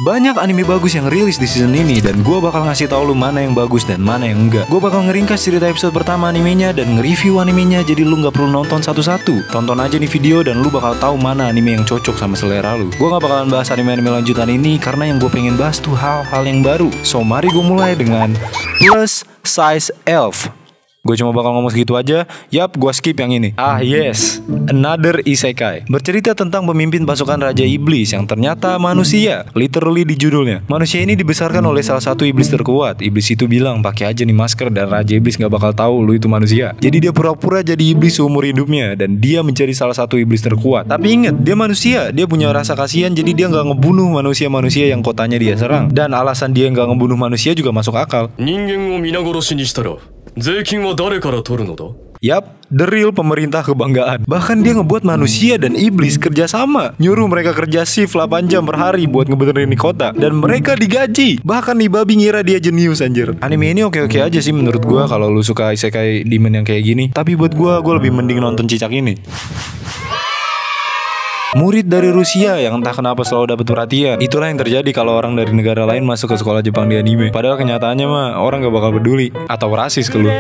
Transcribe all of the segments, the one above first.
Banyak anime bagus yang rilis di season ini dan gue bakal ngasih tau lu mana yang bagus dan mana yang enggak. Gue bakal ngeringkas cerita episode pertama animenya dan nge-review animenya, jadi lu gak perlu nonton satu-satu. Tonton aja nih video dan lu bakal tahu mana anime yang cocok sama selera lu. Gue gak bakalan bahas anime-anime lanjutan ini karena yang gue pengen bahas tuh hal-hal yang baru. So mari gue mulai dengan Plus Size Elf. Gue cuma bakal ngomong segitu aja. Yap, gue skip yang ini. Ah yes, Another Isekai. Bercerita tentang pemimpin pasukan Raja Iblis yang ternyata manusia. Literally di judulnya. Manusia ini dibesarkan oleh salah satu iblis terkuat. Iblis itu bilang, pakai aja nih masker dan Raja Iblis gak bakal tahu lu itu manusia. Jadi dia pura-pura jadi iblis seumur hidupnya dan dia mencari salah satu iblis terkuat. Tapi inget, dia manusia. Dia punya rasa kasihan, jadi dia gak ngebunuh manusia-manusia yang kotanya dia serang. Dan alasan dia gak ngebunuh manusia juga masuk akal. Yap, the real pemerintah kebanggaan. Bahkan dia ngebuat manusia dan iblis kerja sama. Nyuruh mereka kerja shift 8 jam per hari buat ngebenerin di kota. Dan mereka digaji. Bahkan nih babi ngira dia jenius anjir. Anime ini oke-oke aja sih menurut gua kalau lu suka isekai demon yang kayak gini. Tapi buat gua lebih mending nonton cicak ini. Murid dari Rusia yang entah kenapa selalu dapat perhatian. Itulah yang terjadi kalau orang dari negara lain masuk ke sekolah Jepang di anime. Padahal kenyataannya mah orang gak bakal peduli atau rasis ke lu.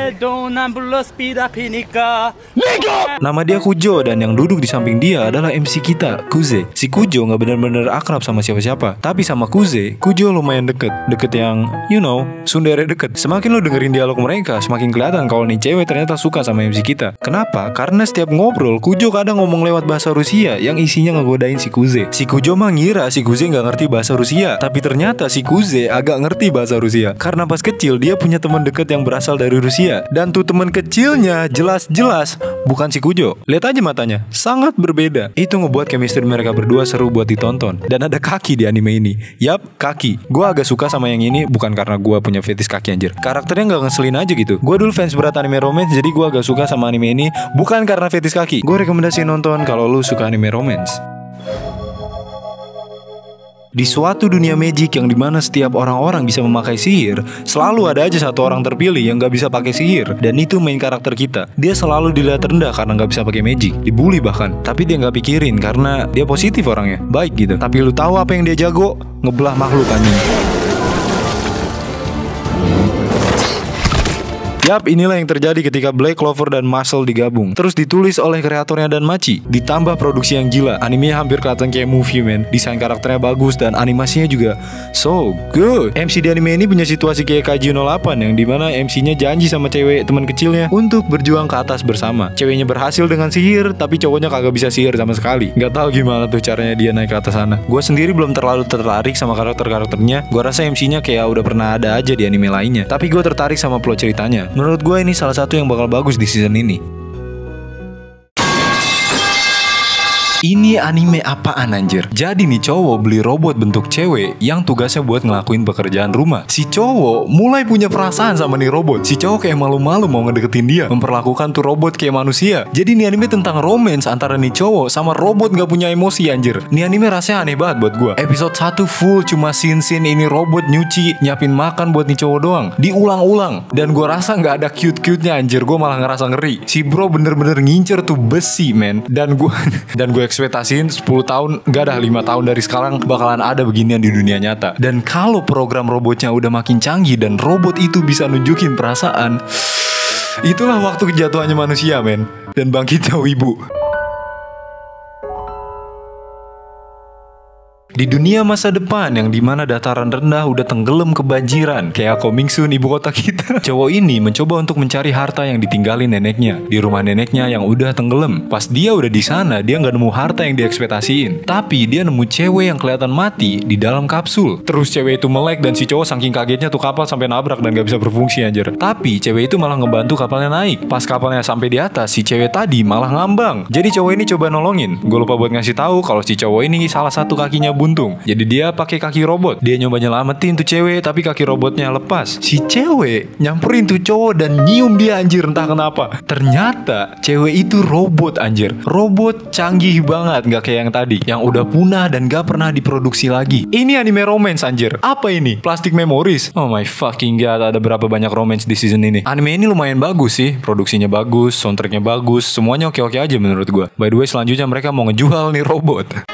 Nama dia Kujo dan yang duduk di samping dia adalah MC kita, Kuze. Si Kujo gak benar-benar akrab sama siapa-siapa. Tapi sama Kuze, Kujo lumayan deket. Deket yang, you know, sundere deket. Semakin lu dengerin dialog mereka, semakin kelihatan kalau nih cewek ternyata suka sama MC kita. Kenapa? Karena setiap ngobrol, Kujo kadang ngomong lewat bahasa Rusia yang isinya ngegodain si Kuze. Si Kujo mah ngira si Kuze gak ngerti bahasa Rusia. Tapi ternyata si Kuze agak ngerti bahasa Rusia. Karena pas kecil dia punya teman deket yang berasal dari Rusia. Dan tuh teman kecilnya jelas-jelas bukan si Kujo. Lihat aja matanya, sangat berbeda. Itu ngebuat chemistry mereka berdua seru buat ditonton. Dan ada kaki di anime ini. Yap, kaki. Gue agak suka sama yang ini bukan karena gue punya fetish kaki anjir. Karakternya gak ngeselin aja gitu. Gue dulu fans berat anime romance, jadi gue agak suka sama anime ini bukan karena fetish kaki. Gue rekomendasi nonton kalau lu suka anime romance. Di suatu dunia magic yang dimana setiap orang-orang bisa memakai sihir, selalu ada aja satu orang terpilih yang gak bisa pakai sihir. Dan itu main karakter kita. Dia selalu dilihat rendah karena gak bisa pakai magic, dibully bahkan. Tapi dia gak pikirin karena dia positif orangnya, baik gitu. Tapi lu tahu apa yang dia jago? Ngebelah makhluk anjing. Yap, inilah yang terjadi ketika Black Clover dan Muscle digabung. Terus ditulis oleh kreatornya dan Machi. Ditambah produksi yang gila. Animenya hampir kelihatan kayak movie man. Desain karakternya bagus dan animasinya juga so good. MC di anime ini punya situasi kayak Kaiju 08 yang dimana MC-nya janji sama cewek teman kecilnya untuk berjuang ke atas bersama. Ceweknya berhasil dengan sihir, tapi cowoknya kagak bisa sihir sama sekali. Gak tahu gimana tuh caranya dia naik ke atas sana. Gue sendiri belum terlalu tertarik sama karakter-karakternya. Gue rasa MC-nya kayak udah pernah ada aja di anime lainnya. Tapi gue tertarik sama plot ceritanya. Menurut gue ini salah satu yang bakal bagus di season ini. Ini anime apaan anjir? Jadi nih cowok beli robot bentuk cewek yang tugasnya buat ngelakuin pekerjaan rumah. Si cowok mulai punya perasaan sama nih robot. Si cowok kayak malu-malu mau ngedeketin dia, memperlakukan tuh robot kayak manusia. Jadi nih anime tentang romance antara nih cowok sama robot gak punya emosi anjir. Nih anime rasanya aneh banget buat gue. Episode 1 full cuma scene-scene ini robot nyuci, nyiapin makan buat nih cowok doang. Diulang-ulang. Dan gue rasa gak ada cute-cute-nya anjir. Gue malah ngerasa ngeri. Si bro bener-bener ngincer tuh besi men. Dan gue ekspektasiin 10 tahun, gak dah 5 tahun dari sekarang bakalan ada beginian di dunia nyata. Dan kalau program robotnya udah makin canggih dan robot itu bisa nunjukin perasaan, itulah waktu kejatuhannya manusia men. Dan bangkitnya wibu. Di dunia masa depan yang dimana dataran rendah udah tenggelam kebanjiran, kayak coming soon ibu kota kita, cowok ini mencoba untuk mencari harta yang ditinggalin neneknya di rumah neneknya yang udah tenggelam. Pas dia udah di sana, dia nggak nemu harta yang diekspektasiin, tapi dia nemu cewek yang kelihatan mati di dalam kapsul. Terus cewek itu melek dan si cowok saking kagetnya tuh kapal sampai nabrak dan gak bisa berfungsi anjir. Tapi cewek itu malah ngebantu kapalnya naik. Pas kapalnya sampai di atas, si cewek tadi malah ngambang. Jadi cowok ini coba nolongin. Gue lupa buat ngasih tahu kalau si cowok ini salah satu kakinya buntung. Jadi dia pakai kaki robot. Dia nyoba nyelamatin tuh cewek, tapi kaki robotnya lepas. Si cewek nyamperin tuh cowok dan nyium dia anjir entah kenapa. Ternyata cewek itu robot anjir. Robot canggih banget, gak kayak yang tadi yang udah punah dan gak pernah diproduksi lagi. Ini anime romance anjir. Apa ini? Plastic Memories? Oh my fucking god, ada berapa banyak romance di season ini. Anime ini lumayan bagus sih. Produksinya bagus, soundtracknya bagus, semuanya oke-oke aja menurut gue. By the way, selanjutnya mereka mau ngejual nih robot.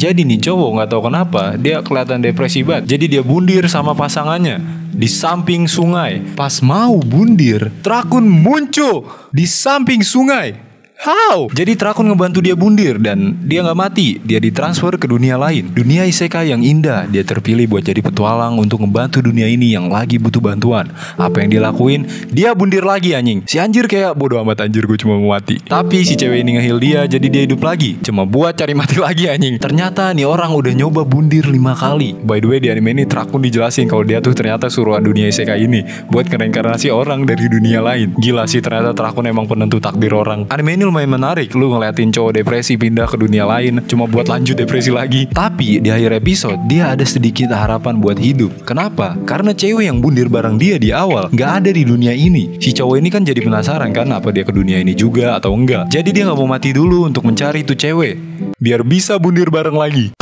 Jadi nih cowok nggak tahu kenapa dia kelihatan depresi banget. Jadi dia bundir sama pasangannya di samping sungai. Pas mau bundir, Trakun muncul di samping sungai. How? Jadi Trakun ngebantu dia bundir dan dia nggak mati. Dia ditransfer ke dunia lain, dunia isekai yang indah. Dia terpilih buat jadi petualang untuk ngebantu dunia ini yang lagi butuh bantuan. Apa yang dia lakuin? Dia bundir lagi anjing. Si anjir kayak bodoh amat anjir, gue cuma mau mati. Tapi si cewek ini nge-heal dia, jadi dia hidup lagi. Cuma buat cari mati lagi anjing. Ternyata nih orang udah nyoba bundir 5 kali. By the way di anime ini Trakun dijelasin kalau dia tuh ternyata suruhan dunia isekai ini buat ngereinkarnasi orang dari dunia lain. Gila sih, ternyata Trakun emang penentu takdir orang. Anime ini lumayan menarik, lu ngeliatin cowok depresi pindah ke dunia lain cuma buat lanjut depresi lagi. Tapi di akhir episode dia ada sedikit harapan buat hidup. Kenapa? Karena cewek yang bundir bareng dia di awal gak ada di dunia ini. Si cowok ini kan jadi penasaran kan apa dia ke dunia ini juga atau enggak. Jadi dia gak mau mati dulu untuk mencari itu cewek biar bisa bundir bareng lagi.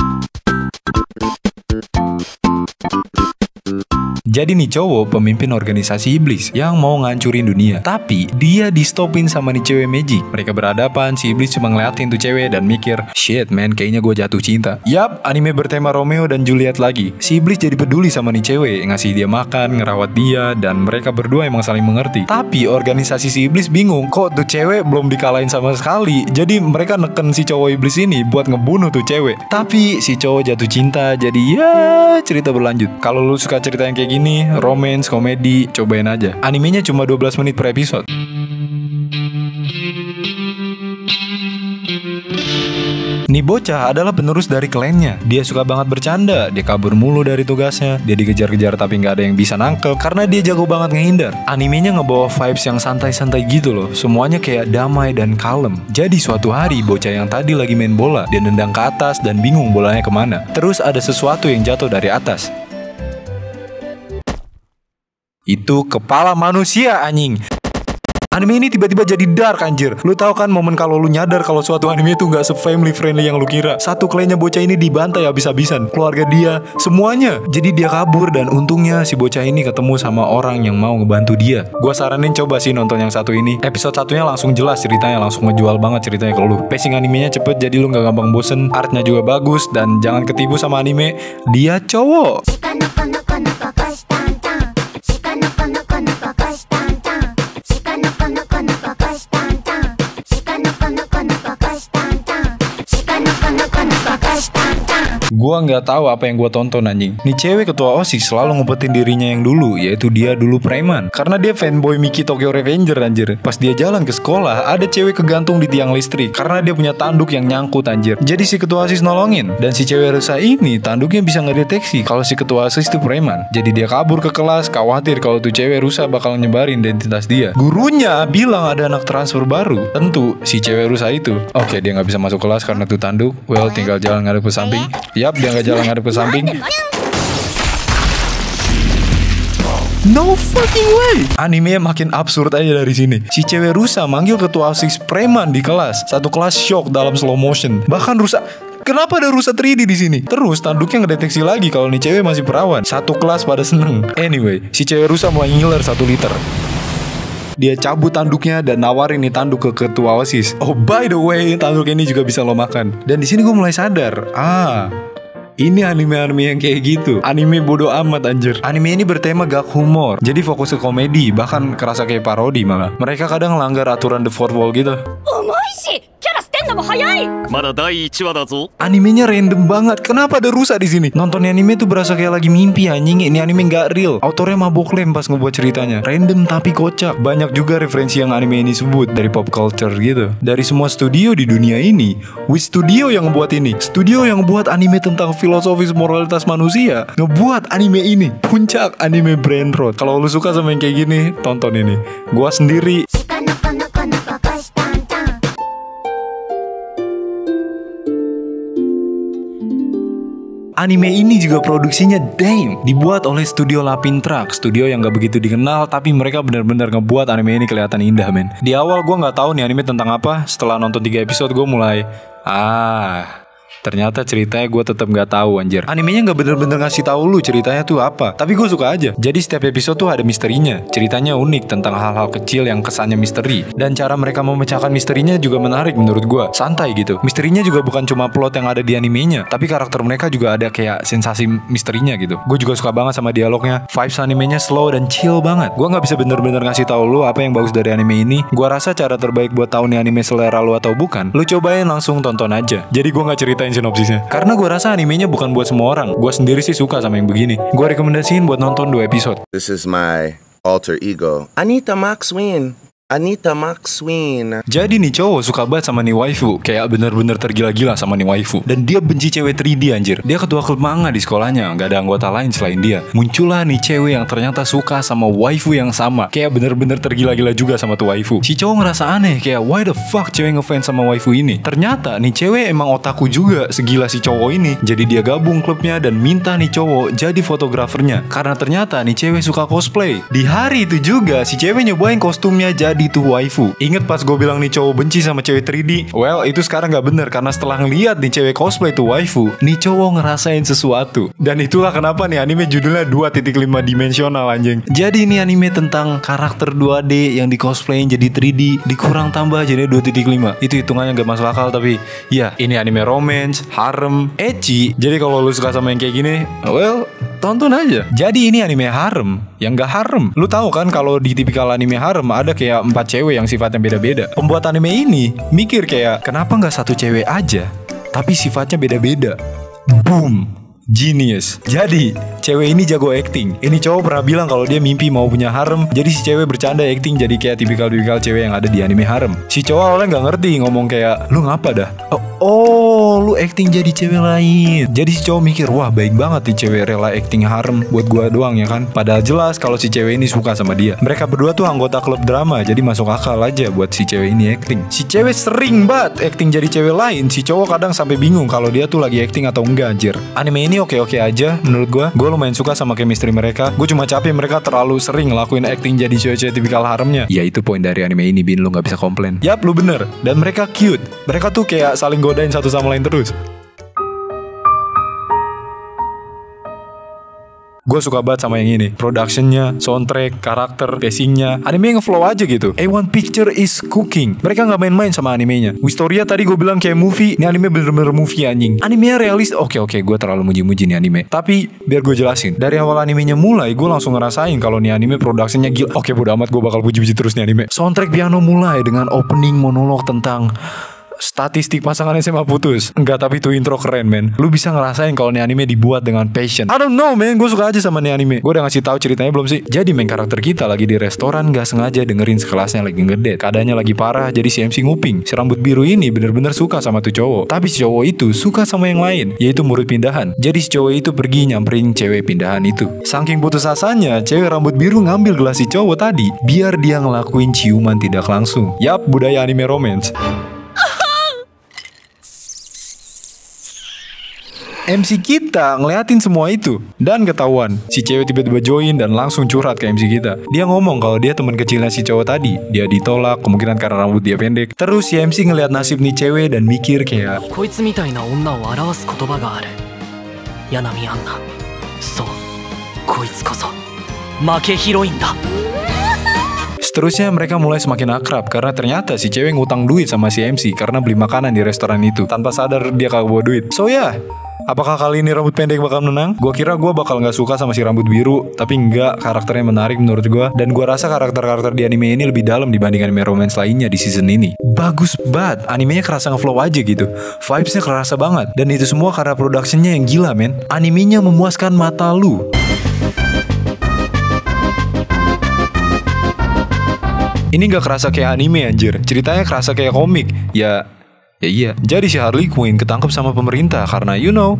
Jadi nih cowok pemimpin organisasi iblis yang mau ngancurin dunia. Tapi dia di stopin sama nih cewek magic. Mereka berhadapan, si iblis cuma ngeliatin tuh cewek dan mikir, shit man, kayaknya gue jatuh cinta. Yap, anime bertema Romeo dan Juliet lagi. Si iblis jadi peduli sama nih cewek, ngasih dia makan, ngerawat dia, dan mereka berdua emang saling mengerti. Tapi organisasi si iblis bingung, kok tuh cewek belum dikalahin sama sekali. Jadi mereka neken si cowok iblis ini buat ngebunuh tuh cewek. Tapi si cowok jatuh cinta, jadi ya cerita berlanjut. Kalau lu suka cerita yang kayak gini, romance, komedi, cobain aja. Animenya cuma 12 menit per episode. Nih bocah adalah penerus dari klannya. Dia suka banget bercanda, dia kabur mulu dari tugasnya, dia dikejar-kejar tapi nggak ada yang bisa nangkep karena dia jago banget ngehindar. Animenya ngebawa vibes yang santai-santai gitu loh. Semuanya kayak damai dan kalem. Jadi suatu hari bocah yang tadi lagi main bola, dia nendang ke atas dan bingung bolanya kemana. Terus ada sesuatu yang jatuh dari atas. Itu kepala manusia anjing. Anime ini tiba-tiba jadi dark anjir. Lu tahu kan momen kalau lu nyadar kalau suatu anime itu gak se-family friendly yang lu kira. Satu klannya bocah ini dibantai habis-habisan, keluarga dia, semuanya. Jadi dia kabur dan untungnya si bocah ini ketemu sama orang yang mau ngebantu dia. Gua saranin coba sih nonton yang satu ini. Episode satunya langsung jelas ceritanya, langsung ngejual banget ceritanya ke lu. Pacing animenya cepet jadi lu gak gampang bosen. Artnya juga bagus dan jangan ketipu sama anime. Dia cowok. Gua nggak tahu apa yang gua tonton anjing. Nih cewek ketua OSIS selalu ngumpetin dirinya yang dulu, yaitu dia dulu preman. Karena dia fanboy Miki Tokyo Revenger anjir. Pas dia jalan ke sekolah, ada cewek kegantung di tiang listrik karena dia punya tanduk yang nyangkut anjir. Jadi si ketua OSIS nolongin. Dan si cewek rusa ini tanduknya bisa ngedeteksi kalau si ketua OSIS itu preman. Jadi dia kabur ke kelas, khawatir kalau tuh cewek rusa bakal nyebarin identitas dia. Gurunya bilang ada anak transfer baru. Tentu si cewek rusa itu. Oke, dia nggak bisa masuk kelas karena tuh tanduk. Well, tinggal jalan ngadep ke samping. Yap, dia nggak jalan ngadep ke samping. No fucking way. Animenya makin absurd aja dari sini. Si cewek rusa manggil ketua OSIS preman di kelas. Satu kelas shock dalam slow motion. Bahkan rusa, kenapa ada rusa 3D di sini? Terus tanduknya ngedeteksi lagi kalau nih cewek masih perawan. Satu kelas pada seneng. Anyway, si cewek rusa mulai ngiler 1 liter. Dia cabut tanduknya dan nawarin nih tanduk ke ketua OSIS. Oh by the way, tanduk ini juga bisa lo makan. Dan di sini gue mulai sadar, ini anime-anime yang kayak gitu. Anime bodoh amat anjir. Anime ini bertema gak humor, jadi fokus ke komedi, bahkan kerasa kayak parodi malah. Mereka kadang ngelanggar aturan the fourth wall gitu. Animenya random banget. Kenapa ada rusa di sini? Nonton anime tuh berasa kayak lagi mimpi anjing. Ini anime gak real. Autornya mabok lem pas ngebuat ceritanya. Random tapi kocak. Banyak juga referensi yang anime ini sebut dari pop culture gitu. Dari semua studio di dunia ini, Wit Studio yang ngebuat ini. Studio yang ngebuat anime tentang filosofis moralitas manusia, ngebuat anime ini. Puncak anime brain rot. Kalau lu suka sama yang kayak gini, tonton ini. Gua sendiri anime ini juga produksinya damn dibuat oleh studio Lapintrack, studio yang gak begitu dikenal tapi mereka benar-benar ngebuat anime ini kelihatan indah men. Di awal gue nggak tahu nih anime tentang apa. Setelah nonton 3 episode gue mulai Ternyata ceritanya gue tetap gak tahu anjir. Animenya gak bener-bener ngasih tahu lu ceritanya tuh apa. Tapi gue suka aja. Jadi setiap episode tuh ada misterinya. Ceritanya unik tentang hal-hal kecil yang kesannya misteri. Dan cara mereka memecahkan misterinya juga menarik menurut gue. Santai gitu. Misterinya juga bukan cuma plot yang ada di animenya, tapi karakter mereka juga ada kayak sensasi misterinya gitu. Gue juga suka banget sama dialognya. Vibes animenya slow dan chill banget. Gue gak bisa bener-bener ngasih tahu lu apa yang bagus dari anime ini. Gue rasa cara terbaik buat tahu nih anime selera lu atau bukan, lu cobain langsung tonton aja. Jadi gue gak ceritain sinopsisnya karena gue rasa animenya bukan buat semua orang. Gue sendiri sih suka sama yang begini. Gue rekomendasiin buat nonton 2 episode. This is my alter ego, Anita Maxwin. Anita Maxwin. Jadi nih cowok suka banget sama nih waifu. Kayak bener-bener tergila-gila sama nih waifu. Dan dia benci cewek 3D anjir. Dia ketua klub manga di sekolahnya, gak ada anggota lain selain dia. Muncullah nih cewek yang ternyata suka sama waifu yang sama. Kayak bener-bener tergila-gila juga sama tuh waifu. Si cowok ngerasa aneh, kayak why the fuck cewek ngefans sama waifu ini. Ternyata nih cewek emang otaku juga segila si cowok ini. Jadi dia gabung klubnya dan minta nih cowok jadi fotografernya. Karena ternyata nih cewek suka cosplay. Di hari itu juga si cewek nyobain kostumnya jadi tuh waifu. Ingat pas gue bilang nih cowok benci sama cewek 3D? Well, itu sekarang gak bener. Karena setelah ngeliat nih cewek cosplay tuh waifu, nih cowok ngerasain sesuatu. Dan itulah kenapa nih anime judulnya 2.5 dimensional anjing. Jadi ini anime tentang karakter 2D yang di cosplayin jadi 3D, dikurang tambah jadi 2.5. Itu hitungannya gak masuk akal, tapi ya ini anime romance, harem, ecchi. Jadi kalau lu suka sama yang kayak gini, well, tonton aja. Jadi ini anime harem yang gak harem. Lu tahu kan kalau di tipikal anime harem ada kayak 4 cewek yang sifatnya beda-beda. Pembuat anime ini mikir kayak kenapa gak satu cewek aja tapi sifatnya beda-beda. Boom. Genius. Jadi cewek ini jago acting. Ini cowok pernah bilang kalau dia mimpi mau punya harem. Jadi si cewek bercanda acting jadi kayak tipikal-tipikal cewek yang ada di anime harem. Si cowok awalnya gak ngerti, ngomong kayak lu ngapa dah? Oh, lu acting jadi cewek lain. Jadi si cowok mikir, wah baik banget nih cewek rela acting harem buat gua doang ya kan. Padahal jelas kalau si cewek ini suka sama dia. Mereka berdua tuh anggota klub drama, jadi masuk akal aja buat si cewek ini acting. Si cewek sering banget acting jadi cewek lain. Si cowok kadang sampai bingung kalau dia tuh lagi acting atau enggak anjir. Anime ini oke-oke aja menurut gue. Gue lumayan suka sama chemistry mereka. Gue cuma capek mereka terlalu sering ngelakuin acting jadi cewek-cewek tipikal haremnya. Ya itu poin dari anime ini, Bin, lu gak bisa komplain. Yap, lu bener. Dan mereka cute. Mereka tuh kayak saling godain satu sama lain terus. Gue suka banget sama yang ini. Productionnya, soundtrack, karakter, pacingnya, anime ngeflow aja gitu. A1 Picture is cooking. Mereka gak main-main sama animenya. Wistoria tadi gue bilang kayak movie. Ini anime bener-bener movie anjing. Animenya realis. Oke, gue terlalu muji-muji nih anime. Tapi biar gue jelasin. Dari awal animenya mulai, gue langsung ngerasain kalau nih anime productionnya gila. Oke, bodo amat, gue bakal puji-puji terus nih anime. Soundtrack piano mulai dengan opening monolog tentang statistik pasangan SMA putus. Enggak, tapi itu intro keren, men. Lu bisa ngerasain kalau nih anime dibuat dengan passion. I don't know, man. Gue suka aja sama nih anime. Gue udah ngasih tahu ceritanya belum sih? Jadi main karakter kita lagi di restoran, gak sengaja dengerin sekelasnya lagi ngedate. Keadaannya lagi parah, jadi si MC nguping. Si rambut biru ini bener-bener suka sama tuh cowok. Tapi si cowok itu suka sama yang lain, yaitu murid pindahan. Jadi si cowok itu pergi nyamperin cewek pindahan itu. Saking putus asanya, cewek rambut biru ngambil gelas si cowok tadi biar dia ngelakuin ciuman tidak langsung. Yap, budaya anime romance. MC kita ngeliatin semua itu dan ketahuan. Si cewek tiba-tiba join dan langsung curhat ke MC kita. Dia ngomong kalau dia teman kecilnya si cowok tadi. Dia ditolak, kemungkinan karena rambut dia pendek. Terus si MC ngeliat nasib nih cewek dan mikir kayak, seterusnya mereka mulai semakin akrab karena ternyata si cewek ngutang duit sama si MC karena beli makanan di restoran itu. Tanpa sadar dia kagak bawa duit. So ya, apakah kali ini rambut pendek bakal menang? Gue kira gue bakal gak suka sama si rambut biru. Tapi enggak, karakternya menarik menurut gue. Dan gue rasa karakter-karakter di anime ini lebih dalam dibanding anime romance lainnya di season ini. Bagus banget, animenya kerasa ngeflow aja gitu. Vibesnya kerasa banget. Dan itu semua karena productionnya yang gila, men. Animenya memuaskan mata lu. Ini gak kerasa kayak anime anjir. Ceritanya kerasa kayak komik. Ya iya. Jadi si Harley Quinn ketangkep sama pemerintah karena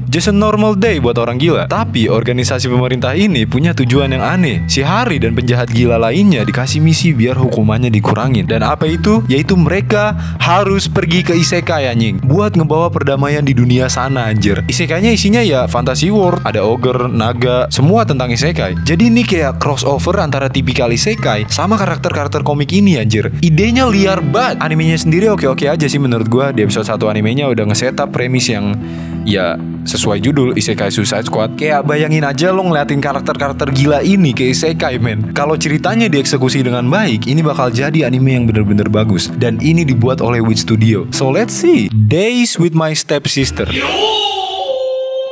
just a normal day buat orang gila. Tapi organisasi pemerintah ini punya tujuan yang aneh. Si Harry dan penjahat gila lainnya dikasih misi biar hukumannya dikurangin. Dan apa itu? Yaitu mereka harus pergi ke isekai anjing, buat ngebawa perdamaian di dunia sana anjir. Isekainya isinya ya fantasy world, ada ogre, naga, semua tentang isekai. Jadi ini kayak crossover antara tipikal isekai sama karakter-karakter komik ini anjir. Idenya liar banget. Animenya sendiri oke-oke aja sih menurut gue. Di episode 1 animenya udah nge-setup premis yang ya sesuai judul Isekai Suicide Squad. Kayak bayangin aja lo ngeliatin karakter-karakter gila ini ke Isekai, men. Kalau ceritanya dieksekusi dengan baik, ini bakal jadi anime yang bener-bener bagus. Dan ini dibuat oleh Wit Studio. So let's see. Days with My Stepsister.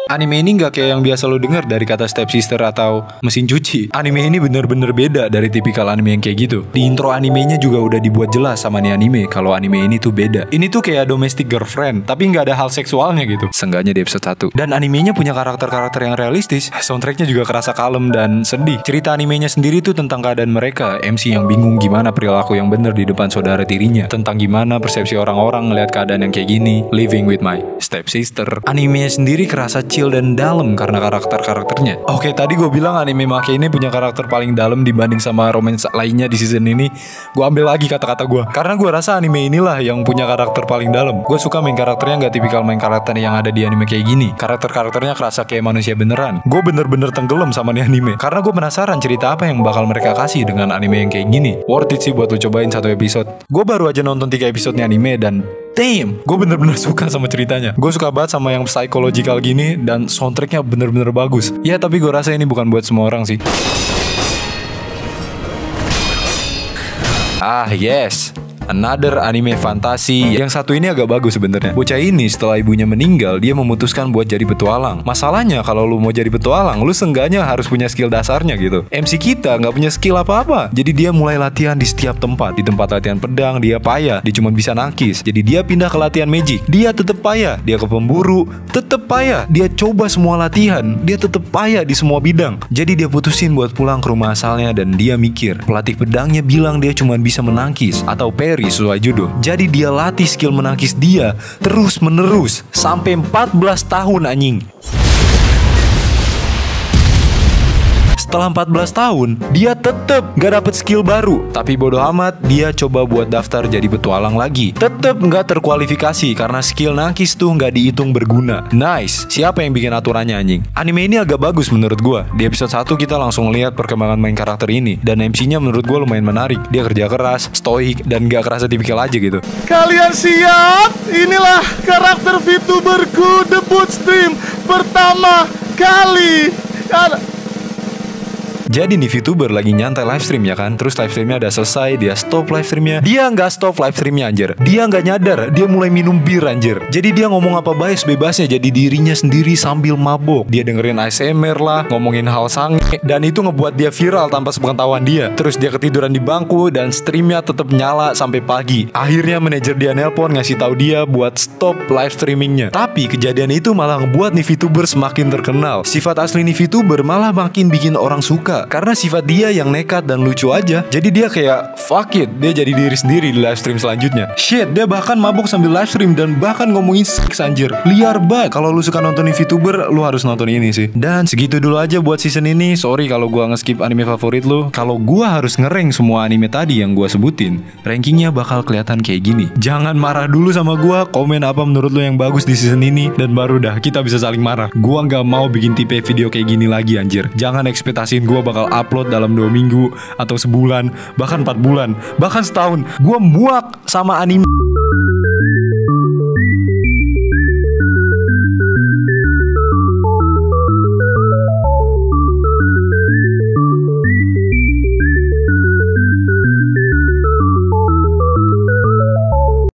Anime ini gak kayak yang biasa lo denger dari kata stepsister atau mesin cuci. Anime ini bener-bener beda dari tipikal anime yang kayak gitu. Di intro animenya juga udah dibuat jelas sama nih anime kalau anime ini tuh beda. Ini tuh kayak domestic girlfriend, tapi gak ada hal seksualnya gitu. Seenggaknya di episode 1. Dan animenya punya karakter-karakter yang realistis. Soundtracknya juga kerasa kalem dan sedih. Cerita animenya sendiri tuh tentang keadaan mereka. MC yang bingung gimana perilaku yang bener di depan saudara tirinya. Tentang gimana persepsi orang-orang ngeliat keadaan yang kayak gini. Living with My Stepsister. Animenya sendiri kerasa dan dalam karena karakter-karakternya. Oke, tadi gue bilang anime Make ini punya karakter paling dalam dibanding sama romance lainnya di season ini. Gue ambil lagi kata-kata gue, karena gue rasa anime inilah yang punya karakter paling dalam. Gue suka main karakternya gak tipikal main karakter yang ada di anime kayak gini. Karakter-karakternya kerasa kayak manusia beneran. Gue bener-bener tenggelam sama nih anime, karena gue penasaran cerita apa yang bakal mereka kasih dengan anime yang kayak gini. Worth it sih buat lo cobain 1 episode. Gue baru aja nonton 3 episode anime dan damn, gue bener-bener suka sama ceritanya. Gue suka banget sama yang psychological gini dan soundtracknya bener-bener bagus. Ya tapi gue rasa ini bukan buat semua orang sih. Ah yes, another anime fantasi. Yang satu ini agak bagus sebenarnya. Bocah ini setelah ibunya meninggal, dia memutuskan buat jadi petualang. Masalahnya kalau lu mau jadi petualang, lu seenggaknya harus punya skill dasarnya gitu. MC kita nggak punya skill apa-apa. Jadi dia mulai latihan di setiap tempat. Di tempat latihan pedang dia payah, dia cuma bisa nakis. Jadi dia pindah ke latihan magic, dia tetep payah. Dia ke pemburu, tetep payah. Dia coba semua latihan, dia tetep payah di semua bidang. Jadi dia putusin buat pulang ke rumah asalnya dan dia mikir, pelatih pedangnya bilang dia cuma bisa menangkis atau parry sesuai judul. Jadi dia latih skill menangkis dia terus menerus sampai 14 tahun anjing. Setelah 14 tahun, dia tetep gak dapet skill baru. Tapi bodoh amat, dia coba buat daftar jadi petualang lagi. Tetep gak terkualifikasi karena skill nangkis tuh gak dihitung berguna. Nice, siapa yang bikin aturannya anjing? Anime ini agak bagus menurut gua. Di episode 1 kita langsung lihat perkembangan main karakter ini. Dan MC-nya menurut gua lumayan menarik. Dia kerja keras, stoik, dan gak kerasa tipikal aja gitu. Kalian siap? Inilah karakter VTuberku debut stream pertama kali. Jadi nih VTuber lagi nyantai live stream ya kan. Terus live streamnya udah selesai, dia stop live streamnya. Dia nggak stop live streamnya anjir. Dia nggak nyadar, dia mulai minum bir anjir. Jadi dia ngomong apa baik bebasnya jadi dirinya sendiri sambil mabok. Dia dengerin ASMR lah, ngomongin hal sange. Dan itu ngebuat dia viral tanpa sepengetahuan dia. Terus dia ketiduran di bangku dan streamnya tetap nyala sampai pagi. Akhirnya manajer dia nelpon ngasih tahu dia buat stop live streamingnya. Tapi kejadian itu malah ngebuat nih VTuber semakin terkenal. Sifat asli nih VTuber malah makin bikin orang suka. Karena sifat dia yang nekat dan lucu aja. Jadi dia kayak fuck it, dia jadi diri sendiri di live stream selanjutnya. Shit, dia bahkan mabuk sambil live stream dan bahkan ngomongin seks anjir. Liar banget. Kalau lu suka nontonin VTuber, lu harus nonton ini sih. Dan segitu dulu aja buat season ini. Sorry kalau gua nge-skip anime favorit lu. Kalau gua harus nge-rank semua anime tadi yang gua sebutin, rankingnya bakal kelihatan kayak gini. Jangan marah dulu sama gua, komen apa menurut lu yang bagus di season ini, dan baru dah kita bisa saling marah. Gua nggak mau bikin tipe video kayak gini lagi anjir. Jangan ekspektasiin gua bakal upload dalam 2 minggu atau sebulan, bahkan 4 bulan, bahkan setahun. Gua muak sama anime.